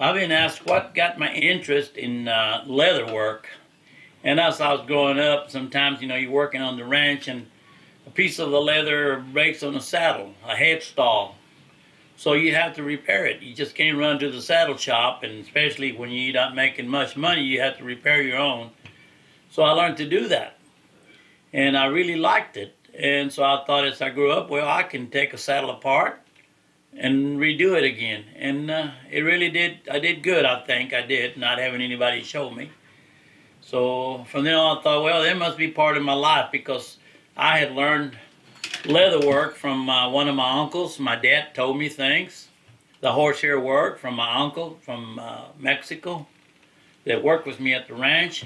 I've been asked what got my interest in leather work. And as I was growing up, sometimes, you're working on the ranch and a piece of the leather breaks on the saddle, a headstall. So you have to repair it. You just can't run to the saddle shop, and especially when you're not making much money, you have to repair your own. So I learned to do that. And I really liked it. And so I thought as I grew up, well, I can take a saddle apart and redo it again. And it really did. I did good, I think. I did, not having anybody show me. So from then on, I thought, well, that must be part of my life, because I had learned leather work from one of my uncles. My dad told me things. The horsehair work from my uncle from Mexico that worked with me at the ranch.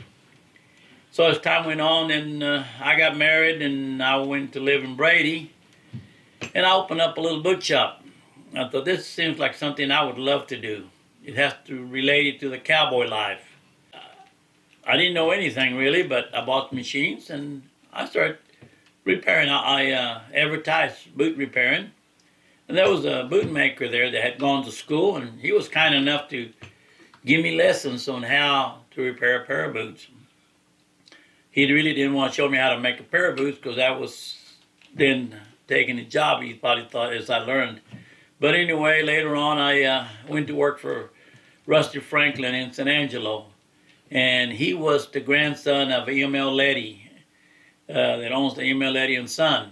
So as time went on, then I got married and I went to live in Brady. And I opened up a little boot shop. I thought, this seems like something I would love to do. It has to relate it to the cowboy life. I didn't know anything really, but I bought machines and I started repairing. I advertised boot repairing. And there was a boot maker there that had gone to school, and he was kind enough to give me lessons on how to repair a pair of boots. He really didn't want to show me how to make a pair of boots, because that was then taking a job, he probably thought, as I learned. But anyway, later on, I went to work for Rusty Franklin in San Angelo. And he was the grandson of E.M.L. Leddy, that owns the E.M.L. Leddy and Son.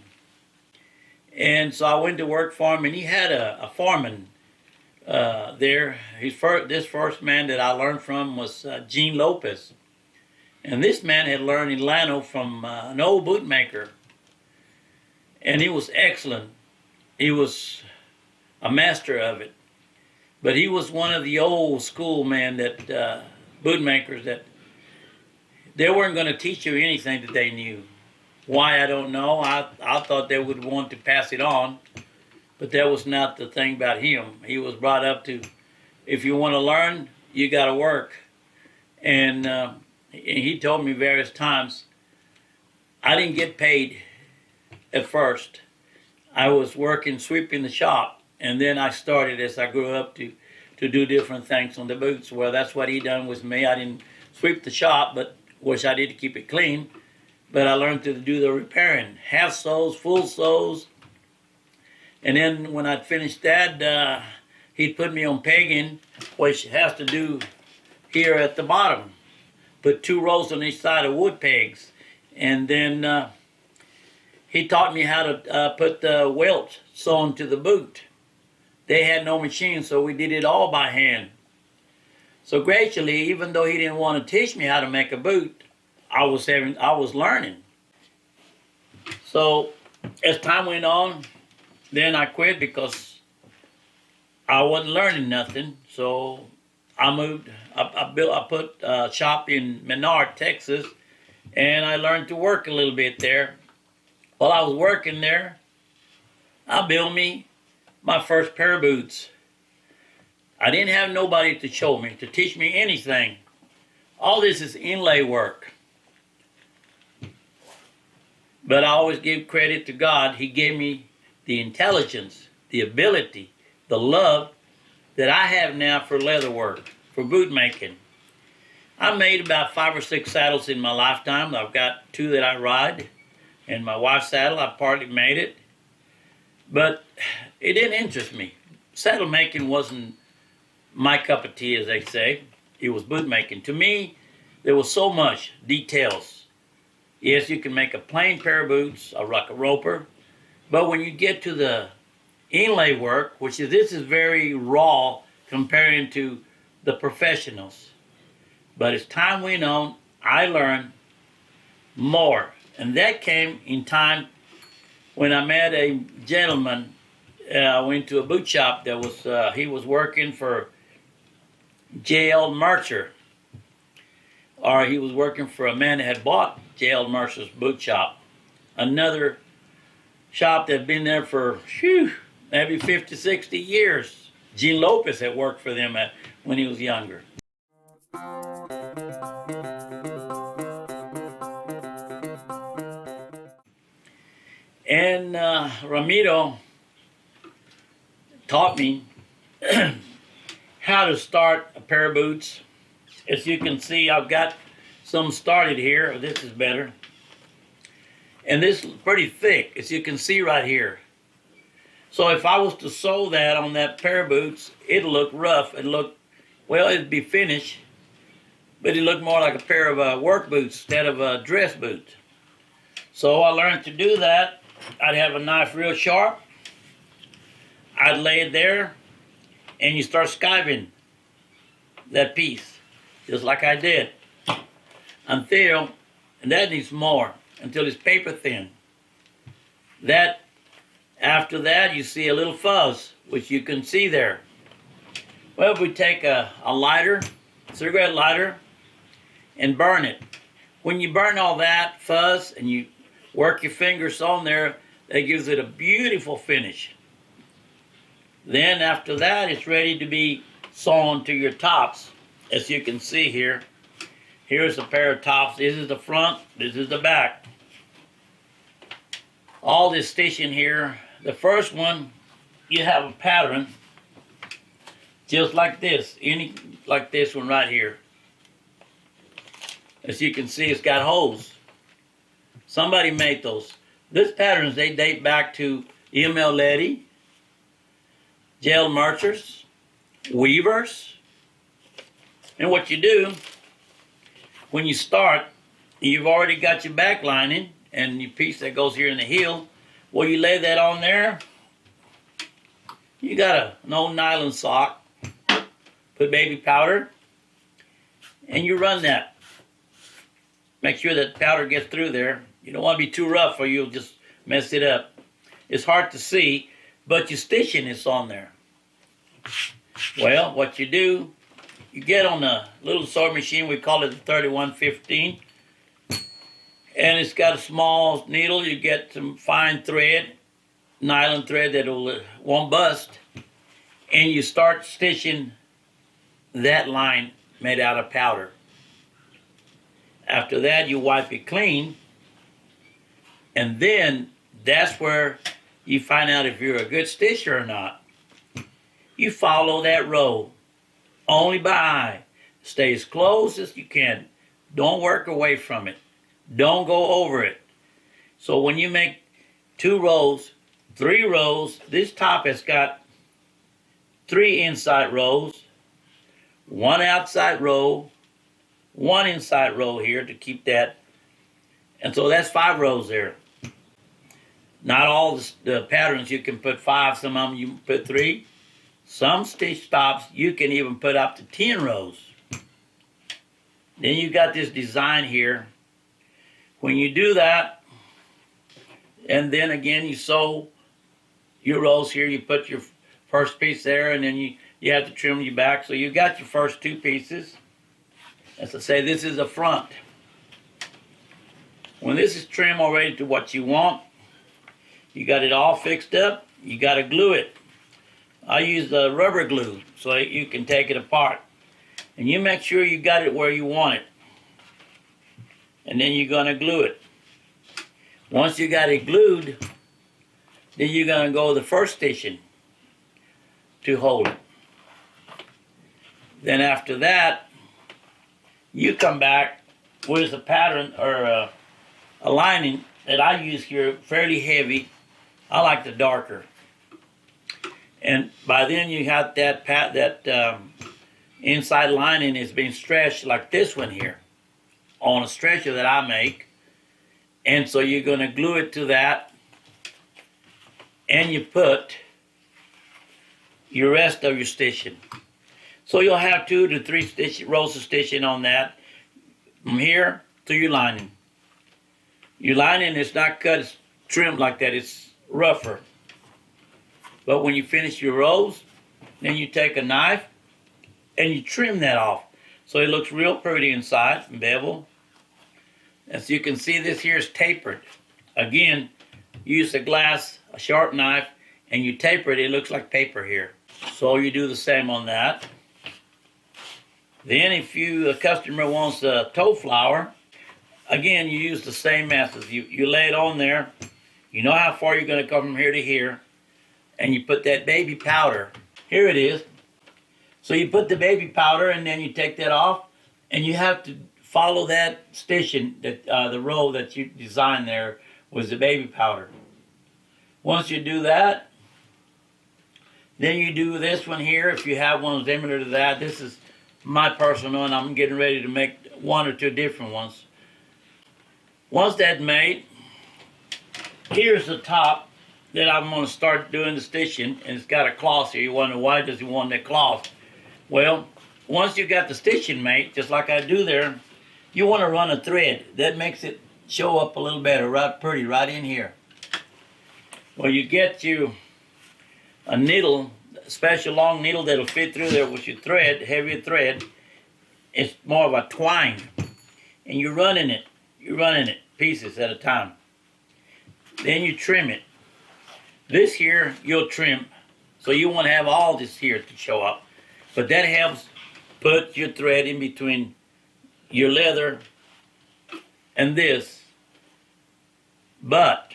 And so I went to work for him, and he had a foreman there. This first man that I learned from was Gene Lopez. And this man had learned Atlanta from an old bootmaker. And he was excellent. He was a master of it. But he was one of the old school men that bootmakers that they weren't going to teach you anything that they knew. Why, I don't know. I thought they would want to pass it on, but that was not the thing about him. He was brought up to, if you want to learn, you got to work. And he told me various times, I didn't get paid at first. I was working, sweeping the shop, and then I started, as I grew up, to do different things on the boots. Well, that's what he done with me. I didn't sweep the shop, but which I did to keep it clean. But I learned to do the repairing, half soles, full soles. And then when I'd finished that, he'd put me on pegging, which has to do here at the bottom. Put 2 rows on each side of wood pegs. And then he taught me how to put the welt sewn to the boot. They had no machine, so we did it all by hand. So gradually, even though he didn't want to teach me how to make a boot, I was learning. So as time went on, then I quit because I wasn't learning nothing. So I moved. I put a shop in Menard, Texas, and I learned to work a little bit there. While I was working there, I built me my first pair of boots. I didn't have nobody to show me, to teach me anything. All this is inlay work. But I always give credit to God. He gave me the intelligence, the ability, the love that I have now for leather work, for boot making. I made about 5 or 6 saddles in my lifetime. I've got 2 that I ride. And my wife's saddle, I partly made it. But it didn't interest me. Saddle making wasn't my cup of tea, as they say. It was boot making. To me, there was so much details. Yes, you can make a plain pair of boots, like a roper. But when you get to the inlay work, this is very raw comparing to the professionals. But as time went on, I learned more. And that came in time when I met a gentleman. I went to a boot shop that was, he was working for J.L. Mercer. Or he was working for a man that had bought J.L. Mercer's boot shop. Another shop that had been there for, maybe 50, 60 years. Gene Lopez had worked for them when he was younger. And Ramiro taught me how to start a pair of boots. As you can see, I've got some started here. This is better. And this is pretty thick, as you can see right here. So if I was to sew that on that pair of boots, it'd look rough. It'd be finished, but it'd look more like a pair of work boots instead of dress boots. So I learned to do that. I'd have a knife real sharp. I'd lay it there, and you start skiving that piece, just like I did, until, and that needs more, until it's paper thin. After that, you see a little fuzz, which you can see there. Well, if we take a lighter, cigarette lighter, and burn it. When you burn all that fuzz and you work your fingers on there, that gives it a beautiful finish. Then after that, it's ready to be sewn to your tops. As you can see here, here's a pair of tops. This is the front, this is the back. All this stitching here, the first one, you have a pattern just like this, like this one right here. As you can see, it's got holes. Somebody made those. These patterns, they date back to E.M.L. Leddy, J.L. Merchers, weavers. And what you do, when you start, you've already got your back lining and your piece that goes here in the heel. Well, you lay that on there. You got an old nylon sock, put baby powder, and you run that. Make sure that powder gets through there. You don't want to be too rough or you'll just mess it up. It's hard to see, but your stitching is on there. Well, what you do, you get on a little sewing machine, we call it the 3115, and it's got a small needle. You get some fine thread, nylon thread that won't bust, and you start stitching that line made out of powder. After that, you wipe it clean, and then that's where you find out if you're a good stitcher or not. You follow that row, only by eye. Stay as close as you can. Don't work away from it. Don't go over it. So when you make 2 rows, 3 rows, this top has got 3 inside rows, 1 outside row, 1 inside row here to keep that. And so that's 5 rows there. Not all the patterns you can put 5, some of them you can put 3. Some stitch tops you can even put up to 10 rows. Then you got this design here. When you do that, and then again you sew your rows here, you put your first piece there, and then you have to trim your back. So you got your first 2 pieces. As I say, this is the front. When this is trimmed already to what you want, you got it all fixed up, you got to glue it. I use the rubber glue so you can take it apart. And you make sure you got it where you want it. And then you're going to glue it. Once you got it glued, then you're going to go the first stitching to hold it. Then after that, you come back with a pattern or a lining that I use here, fairly heavy. I like the darker. And by then you have that inside lining is being stretched like this one here on a stretcher that I make. And so you're going to glue it to that, and you put your rest of your stitching. So you'll have 2 to 3 rows of stitching on that from here to your lining. Your lining is not cut, it's trimmed like that, it's rougher. But when you finish your rows, then you take a knife and you trim that off. So it looks real pretty inside, bevel. As you can see, this here is tapered. Again, use a sharp knife, and you taper it, it looks like paper here. So you do the same on that. Then if a customer wants a toe flower, again, you use the same method. You lay it on there. You know how far you're going to come from here to here. And you put that baby powder. Here it is. So you put the baby powder and then you take that off, and you have to follow that stitching, that the row that you designed there was the baby powder. Once you do that, then you do this one here. If you have one similar to that, this is my personal one. I'm getting ready to make one or two different ones. Once that's made, here's the top that I'm going to start doing the stitching, and it's got a cloth here. You wonder, why does he want that cloth? Well, once you got the stitching made, just like I do there, you want to run a thread. That makes it show up a little better, right pretty, right in here. Well, you get you a needle, a special long needle that'll fit through there with your thread, heavier thread. It's more of a twine, and you're running it pieces at a time. Then you trim it. This here you'll trim, so you want to have all this here to show up, but that helps put your thread in between your leather and this. But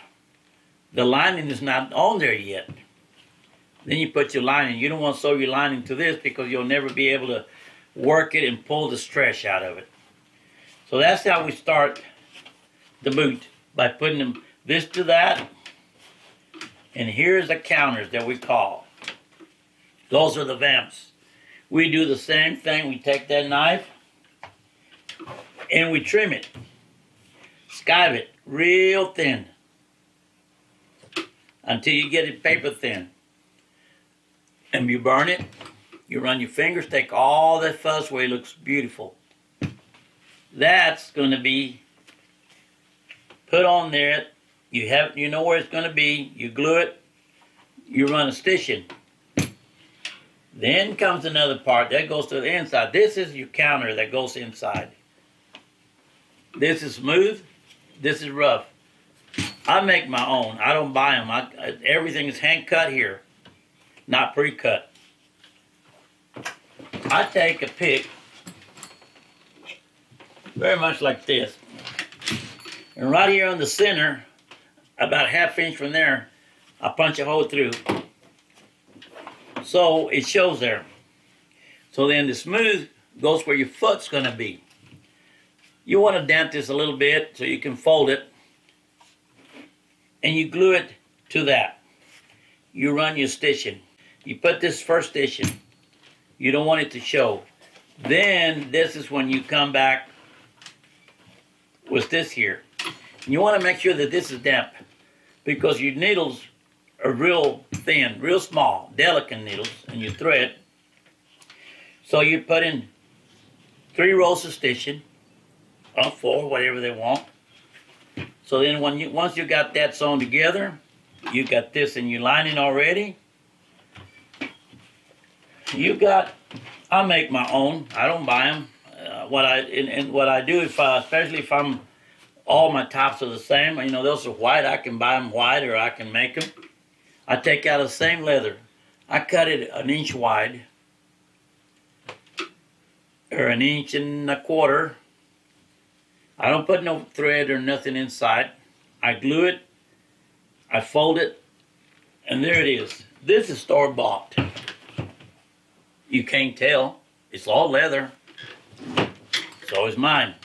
the lining is not on there yet. Then you put your lining. You don't want to sew your lining to this because you'll never be able to work it and pull the stretch out of it. So that's how we start the boot, by putting them this to that. And here's the counters that we call. Those are the vamps. We do the same thing. We take that knife and we trim it. Skive it real thin until you get it paper thin. And you burn it. You run your fingers, take all that fuss away. It looks beautiful. That's going to be put on there. You know where it's going to be. You glue it. You run a stitching. Then comes another part that goes to the inside. This is your counter that goes inside. This is smooth. This is rough. I make my own. I don't buy them. Everything is hand cut here, not pre-cut. I take a pick, very much like this. And right here on the center, about a ½ inch from there, I punch a hole through. So it shows there. So then the smooth goes where your foot's going to be. You want to dent this a little bit so you can fold it. And you glue it to that. You run your stitching. You put this first stitching. You don't want it to show. Then this is when you come back with this here. And you want to make sure that this is damp, because your needles are real thin, real small, delicate needles, and your thread. So you put in 3 rows of stitching, or 4, whatever they want. So then once you got that sewn together, you got this in your lining already. I make my own. I don't buy them. What I do, especially if all my tops are the same, those are white. I can buy them white, or I can make them. I take out the same leather. I cut it 1 inch wide, or 1 1/4 inches. I don't put no thread or nothing inside. I glue it, I fold it, and there it is. This is store-bought. You can't tell. It's all leather. So is mine.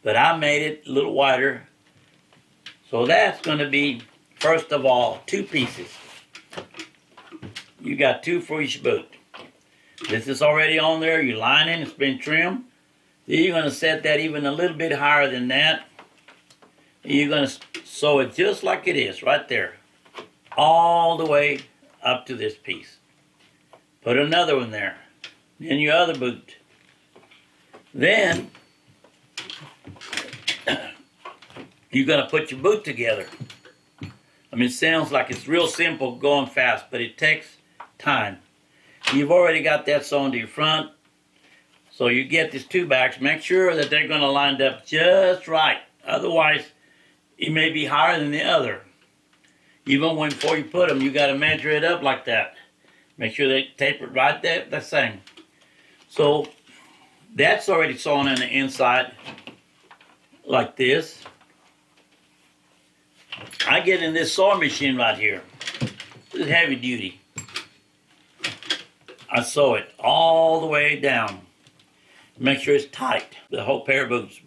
But I made it a little wider. So that's going to be, first of all, 2 pieces. You got 2 for each boot. This is already on there. Your lining, it's been trimmed. Then you're going to set that even a little bit higher than that. And you're going to sew it just like it is, right there. All the way up to this piece. Put another one there. Then your other boot. Then you're going to put your boot together. It sounds like it's real simple going fast, but it takes time. You've already got that sewn to your front. So you get these 2 backs. Make sure that they're going to line up just right. Otherwise, it may be higher than the other. Even before you put them, you got to measure it up like that. Make sure they taper right there, the same. So that's already sewn on the inside like this. I get in this sewing machine right here. This is heavy duty. I sew it all the way down. Make sure it's tight, the whole pair of boots.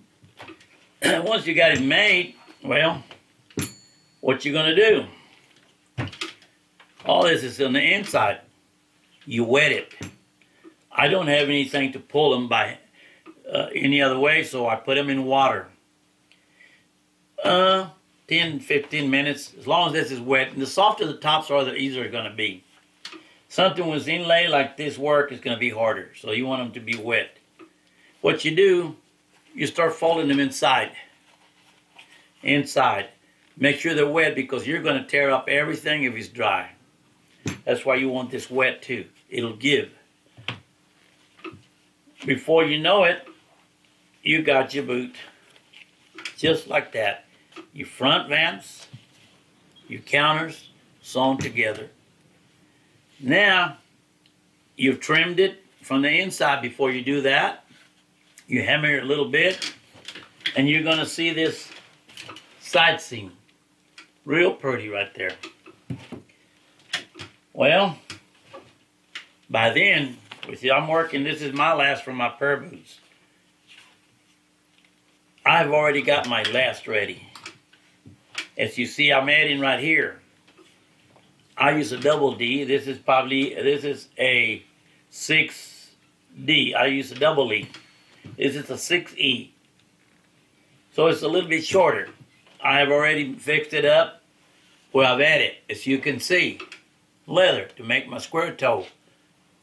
Once you got it made, well, what you gonna do? All this is on the inside. You wet it. I don't have anything to pull them by any other way, so I put them in water. 10, 15 minutes, as long as this is wet. And the softer the tops are, the easier it's going to be. Something with inlay like this work is going to be harder, so you want them to be wet. What you do, you start folding them inside. Inside. Make sure they're wet because you're going to tear up everything if it's dry. That's why you want this wet too. It'll give. Before you know it, you got your boot. Just like that. Your front vamps, your counters sewn together. Now, you've trimmed it from the inside. Before you do that, you hammer it a little bit, and you're going to see this side seam. Real pretty right there. Well, by then, with you, I'm working, this is my last for my pair of boots. I've already got my last ready. As you see, I'm adding right here. I use a double D. This is a 6D. I use a double E. This is a 6E. So it's a little bit shorter. I have already fixed it up where I've added, as you can see, leather to make my square toe.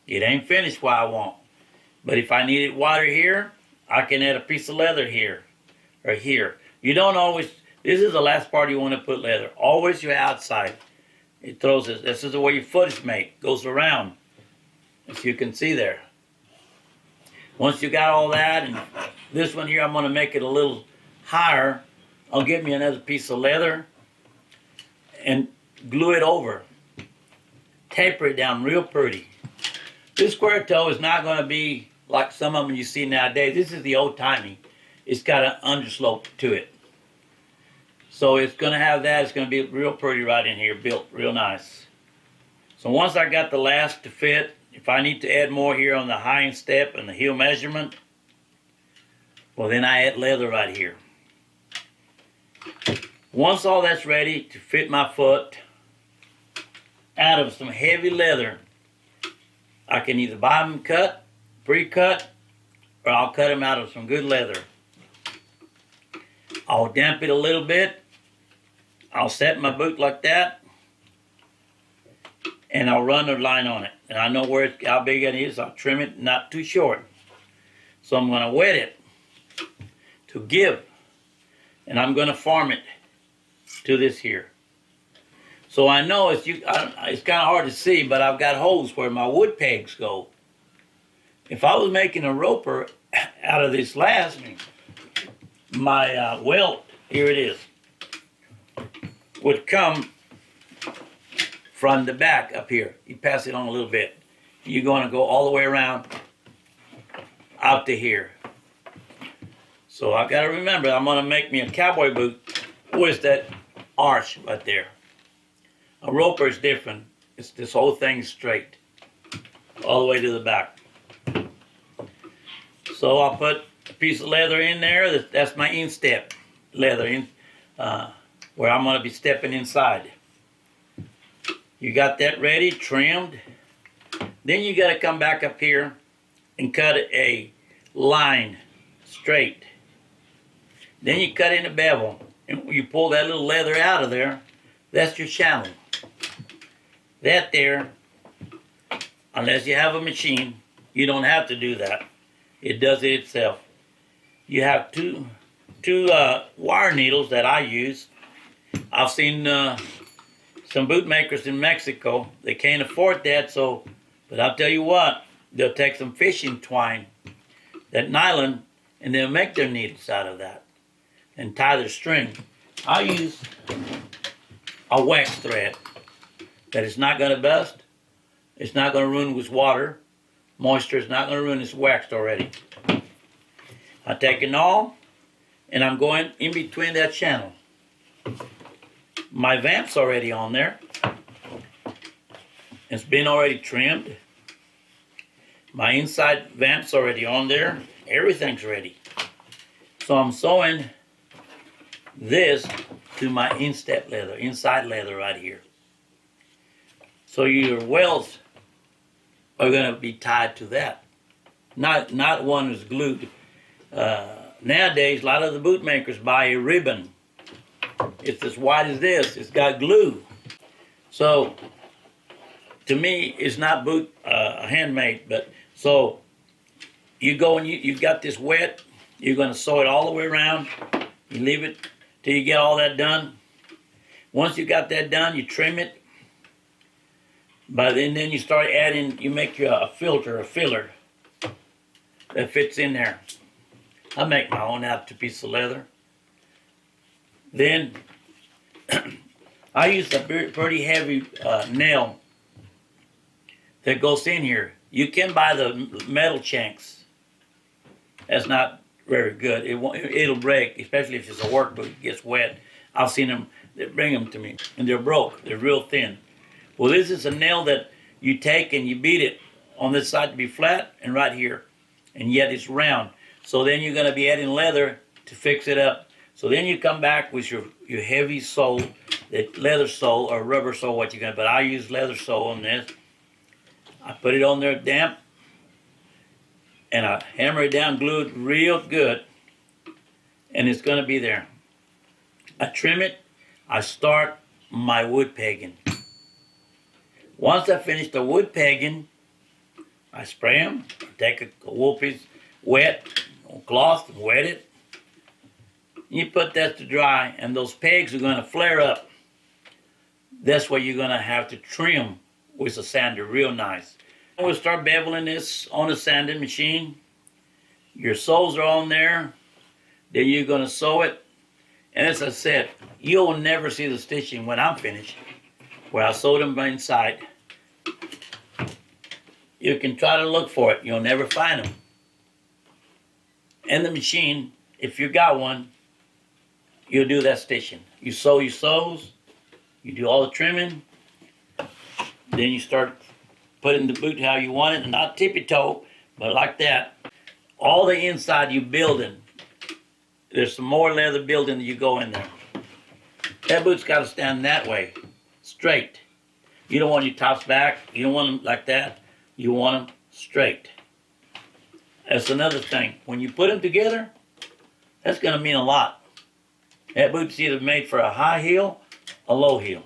It ain't finished what I want. But if I needed wider here, I can add a piece of leather here or here. You don't always, this is the last part you want to put leather. Always your outside. It throws it, this is the way your foot is made. Goes around, as you can see there. Once you got all that, and this one here, I'm going to make it a little higher. I'll get me another piece of leather and glue it over. Taper it down real pretty. This square toe is not going to be like some of them you see nowadays. This is the old-timey. It's got an underslope to it. So it's going to have that. It's going to be real pretty right in here, built real nice. So once I got the last to fit, if I need to add more here on the high instep and the heel measurement, well, then I add leather right here. Once all that's ready to fit my foot, out of some heavy leather, I can either buy them cut, pre-cut, or I'll cut them out of some good leather. I'll damp it a little bit. I'll set my boot like that, and I'll run a line on it. And I know how big it is. I'll trim it not too short. So I'm going to wet it to give, and I'm going to form it to this here. So I know it's kind of hard to see, but I've got holes where my wood pegs go. If I was making a roper out of this last, my welt, here it is, would come from the back up here. You pass it on a little bit. You're going to go all the way around out to here. So I've got to remember, I'm going to make me a cowboy boot with that arch right there. A roper is different. It's this whole thing straight, all the way to the back. So I'll put a piece of leather in there. That's my instep leather, where I'm going to be stepping inside. You got that ready, trimmed. Then you got to come back up here and cut a line straight. Then you cut in a bevel, and you pull that little leather out of there. That's your channel. That there, unless you have a machine, you don't have to do that. It does it itself. You have two wire needles that I use. I've seen some boot makers in Mexico. They can't afford that, but I'll tell you what, they'll take some fishing twine, that nylon, and they'll make their needles out of that and tie their string. I use a wax thread that is not going to bust. It's not going to ruin with water. Moisture is not going to ruin. It's waxed already. I take an awl, and I'm going in between that channel. My vamp's already on there. It's been already trimmed. My inside vamp's already on there. Everything's ready. So I'm sewing this to my instep leather, inside leather right here. So your wells are going to be tied to that. Not one who's glued. Nowadays, a lot of the boot makers buy a ribbon. It's as wide as this. It's got glue. So, to me, it's not boot handmade. But so you go and you've got this wet. You're going to sew it all the way around. You leave it till you get all that done. Once you got that done, you trim it. But then you start adding. You make a filter, a filler that fits in there. I make my own out of a piece of leather. Then I use a pretty heavy nail that goes in here. You can buy the metal shanks. That's not very good. It'll break, especially if it's a work boot. It gets wet. I've seen them. They bring them to me, and they're broke. They're real thin. Well, this is a nail that you take and you beat it on this side to be flat and right here, and yet it's round. So then you're going to be adding leather to fix it up. So then you come back with your heavy sole, that leather sole or rubber sole, what you're going to, but I use leather sole on this. I put it on there damp, and I hammer it down, glue it real good, and it's going to be there. I trim it. I start my wood pegging. Once I finish the wood pegging, I spray them. Take a wool piece, wet, cloth, and wet it. You put that to dry, and those pegs are going to flare up. That's where you're going to have to trim with a sander real nice. We'll start beveling this on a sanding machine. Your soles are on there. Then you're going to sew it. And as I said, you'll never see the stitching when I'm finished, where I sewed them inside. You can try to look for it. You'll never find them. And the machine, if you got one, you'll do that stitching. You sew your soles. You do all the trimming. Then you start putting the boot how you want it, and not tippy-toe, but like that. All the inside you building. There's some more leather building that you go in there. That boot's got to stand that way, straight. You don't want your tops back. You don't want them like that. You want them straight. That's another thing. When you put them together, that's going to mean a lot. That boot's either made for a high heel, a low heel.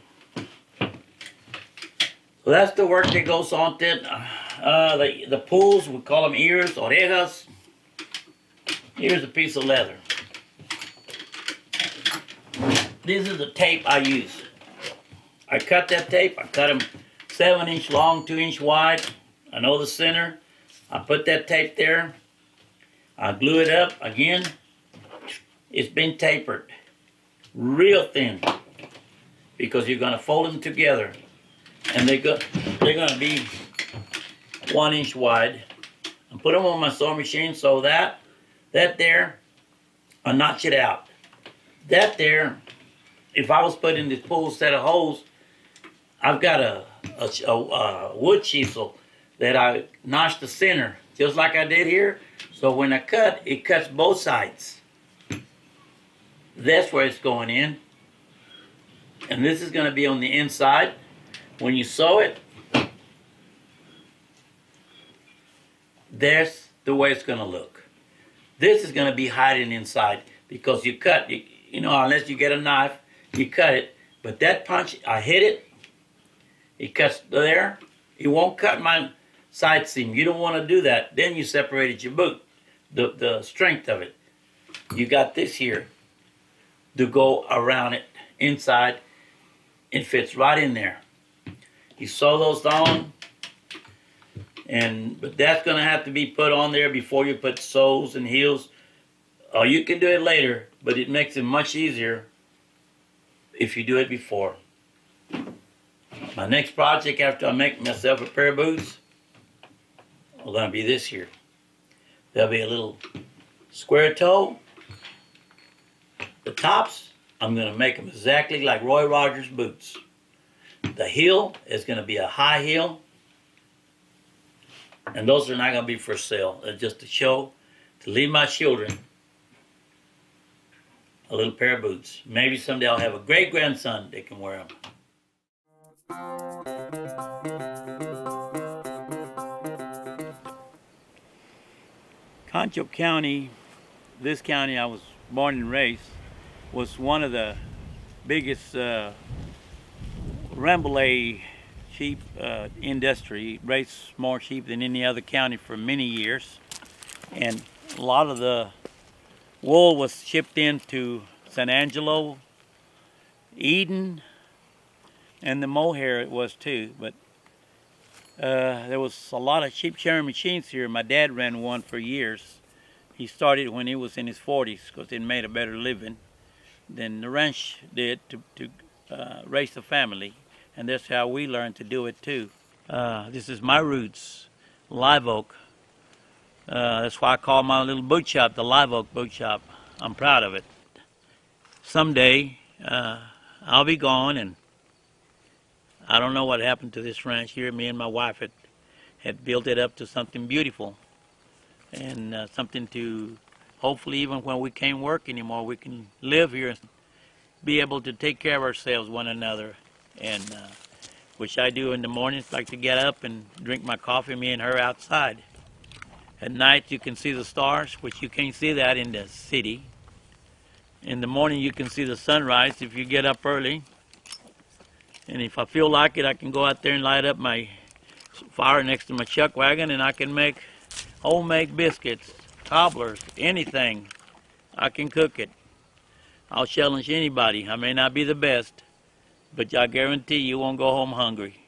So that's the work that goes on to it. The pulls, we call them ears, orejas. Here's a piece of leather. This is the tape I use. I cut that tape. I cut them 7-inch long, 2-inch wide. I know the center. I put that tape there. I glue it up again. It's been tapered real thin because you're going to fold them together, and they're going to be 1-inch wide. I put them on my sewing machine so that there, I notch it out. That there, if I was putting this full set of holes, I've got a wood chisel that I notched the center, just like I did here. So when I cut, it cuts both sides. That's where it's going in. And this is going to be on the inside. When you sew it, that's the way it's going to look. This is going to be hiding inside because you cut, you know, unless you get a knife, you cut it. But that punch, I hit it. It cuts there. It won't cut my side seam. You don't want to do that. Then you separated your boot, the strength of it. You got this here to go around it inside. It fits right in there. You sew those on, but that's going to have to be put on there before you put soles and heels. Or you can do it later, but it makes it much easier if you do it before. My next project after I make myself a pair of boots are going to be this here. There'll be a little square toe. The tops, I'm going to make them exactly like Roy Rogers boots. The heel is going to be a high heel. And those are not going to be for sale. They're just to show, to leave my children a little pair of boots. Maybe someday I'll have a great-grandson that can wear them. Concho County, this county I was born and raised, was one of the biggest Rambouillet sheep industry. It raised more sheep than any other county for many years. And a lot of the wool was shipped into San Angelo, Eden, and the mohair it was too. But there was a lot of sheep shearing machines here. My dad ran one for years. He started when he was in his 40s because it made a better living than the ranch did to raise the family. And that's how we learned to do it too. This is my roots, live oak. That's why I call my little boot shop the Live Oak Boot Shop. I'm proud of it. Someday I'll be gone, and I don't know what happened to this ranch here. Me and my wife had built it up to something beautiful, and something to hopefully even when we can't work anymore, we can live here and be able to take care of ourselves, one another, and which I do in the mornings. Like to get up and drink my coffee, me and her outside. At night you can see the stars, which you can't see that in the city. In the morning you can see the sunrise if you get up early. And if I feel like it, I can go out there and light up my fire next to my chuck wagon, and I can make homemade biscuits, cobblers, anything. I can cook it. I'll challenge anybody. I may not be the best, but I guarantee you won't go home hungry.